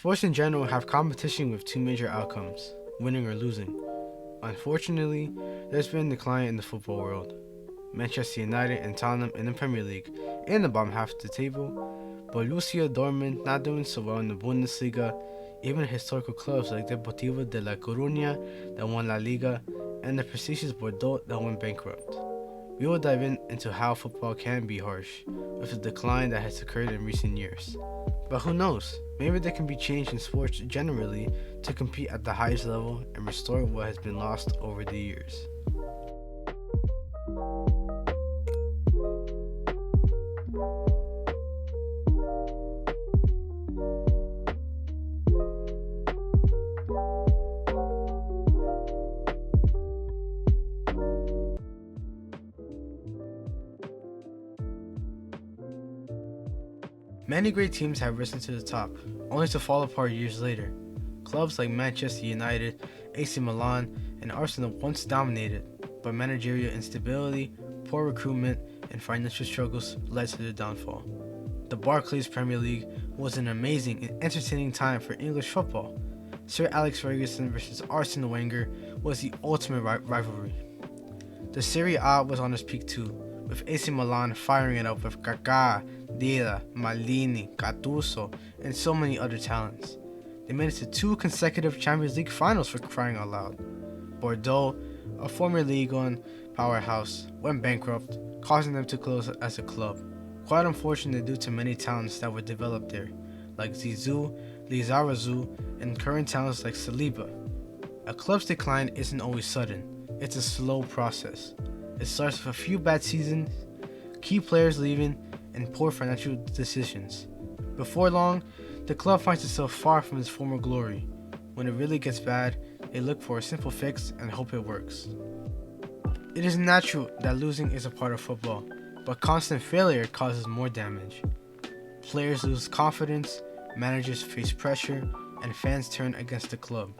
Sports in general have competition with two major outcomes, winning or losing. Unfortunately, there's been a decline in the football world. Manchester United and Tottenham in the Premier League in the bottom half of the table, Borussia Dortmund not doing so well in the Bundesliga, even historical clubs like Deportivo de La Coruña that won La Liga, and the prestigious Bordeaux that went bankrupt. We will dive into how football can be harsh, with the decline that has occurred in recent years. But who knows, maybe there can be change in sports generally to compete at the highest level and restore what has been lost over the years. Many great teams have risen to the top, only to fall apart years later. Clubs like Manchester United, AC Milan, and Arsenal once dominated, but managerial instability, poor recruitment, and financial struggles led to their downfall. The Barclays Premier League was an amazing and entertaining time for English football. Sir Alex Ferguson vs Arsene Wenger was the ultimate rivalry. The Serie A was on its peak too, with AC Milan firing it up with Kaká, Dida, Maldini, Gattuso, and so many other talents. They made it to 2 consecutive Champions League finals for crying out loud. Bordeaux, a former Ligue 1 powerhouse, went bankrupt, causing them to close as a club. Quite unfortunate due to many talents that were developed there, like Zizou, Lizarazu, and current talents like Saliba. A club's decline isn't always sudden, it's a slow process. It starts with a few bad seasons, key players leaving, and poor financial decisions. Before long, the club finds itself far from its former glory. When it really gets bad, they look for a simple fix and hope it works. It is natural that losing is a part of football, but constant failure causes more damage. Players lose confidence, managers face pressure, and fans turn against the club.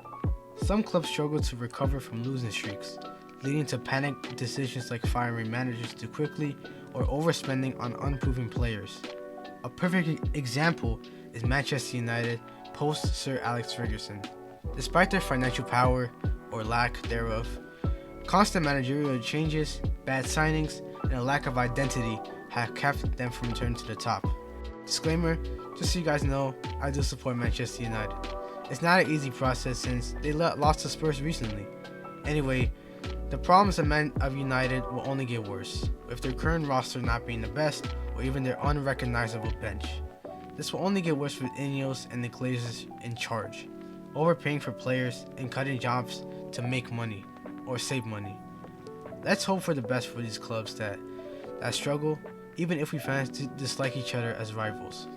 Some clubs struggle to recover from losing streaks, leading to panic decisions like firing managers too quickly or overspending on unproven players. A perfect example is Manchester United post Sir Alex Ferguson. Despite their financial power, or lack thereof, constant managerial changes, bad signings, and a lack of identity have kept them from returning to the top. Disclaimer, just so you guys know, I do support Manchester United. It's not an easy process since they lost to Spurs recently. Anyway, the problems of United will only get worse, with their current roster not being the best, or even their unrecognizable bench. This will only get worse with Ineos and the Glazers in charge, overpaying for players and cutting jobs to make money, or save money. Let's hope for the best for these clubs that struggle, even if we fans dislike each other as rivals.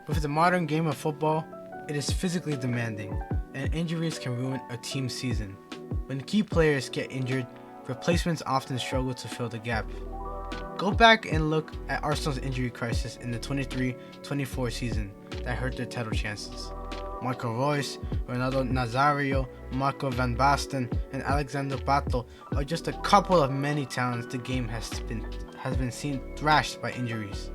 With the modern game of football, it is physically demanding, and injuries can ruin a team's season. When key players get injured, replacements often struggle to fill the gap. Go back and look at Arsenal's injury crisis in the 23-24 season that hurt their title chances. Marco Reus, Ronaldo Nazario, Marco van Basten, and Alexander Pato are just a couple of many talents the game has been seen thrashed by injuries.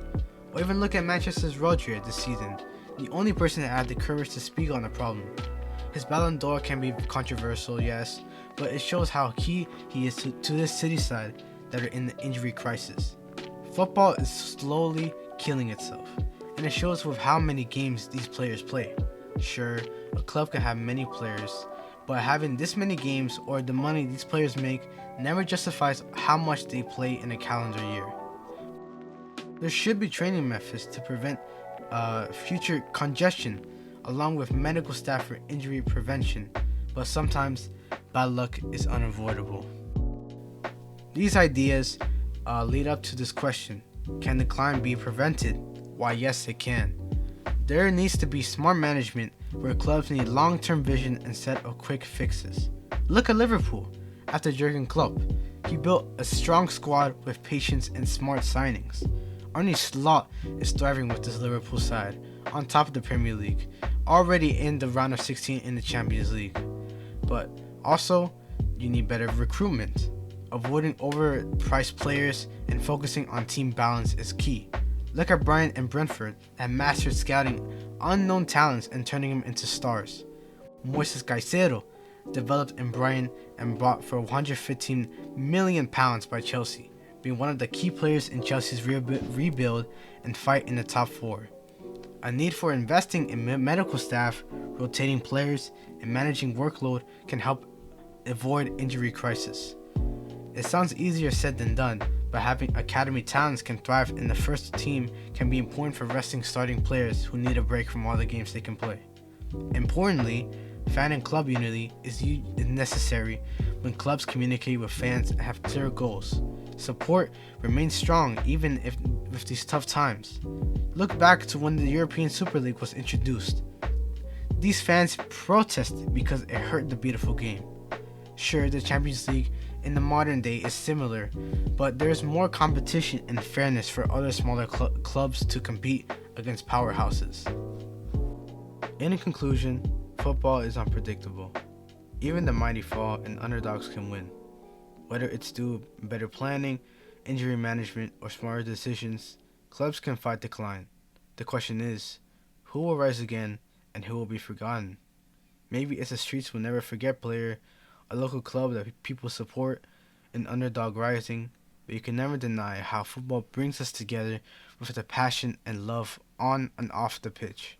Or even look at Manchester's Rodri this season, the only person that had the courage to speak on the problem. His Ballon d'Or can be controversial, yes, but it shows how key he is to this city side that are in the injury crisis. Football is slowly killing itself, and it shows with how many games these players play. Sure, a club can have many players, but having this many games or the money these players make never justifies how much they play in a calendar year. There should be training methods to prevent future congestion, along with medical staff for injury prevention, but sometimes bad luck is unavoidable. These ideas lead up to this question: can decline be prevented? Why, yes, it can. There needs to be smart management where clubs need long-term vision instead of quick fixes. Look at Liverpool. After Jurgen Klopp, he built a strong squad with patience and smart signings. Arne Slot is thriving with this Liverpool side, on top of the Premier League, already in the round of 16 in the Champions League. But also, you need better recruitment. Avoiding overpriced players and focusing on team balance is key. Look at Brian and Brentford that mastered scouting unknown talents and turning them into stars. Moises Caicedo, developed in Brighton and bought for £115 million by Chelsea, being one of the key players in Chelsea's rebuild and fight in the top four. A need for investing in medical staff, rotating players, and managing workload can help avoid injury crisis. It sounds easier said than done, but having academy talents can thrive in the first team can be important for resting starting players who need a break from all the games they can play. Importantly, fan and club unity is necessary when clubs communicate with fans and have clear goals. Support remains strong even with these tough times. Look back to when the European Super League was introduced. These fans protested because it hurt the beautiful game. Sure, the Champions League in the modern day is similar, but there's more competition and fairness for other smaller clubs to compete against powerhouses. In conclusion, football is unpredictable. Even the mighty fall and underdogs can win. Whether it's due to better planning, injury management, or smarter decisions, clubs can fight decline. The question is, who will rise again and who will be forgotten? Maybe it's a streets will never forget player, a local club that people support, an underdog rising, but you can never deny how football brings us together with the passion and love on and off the pitch.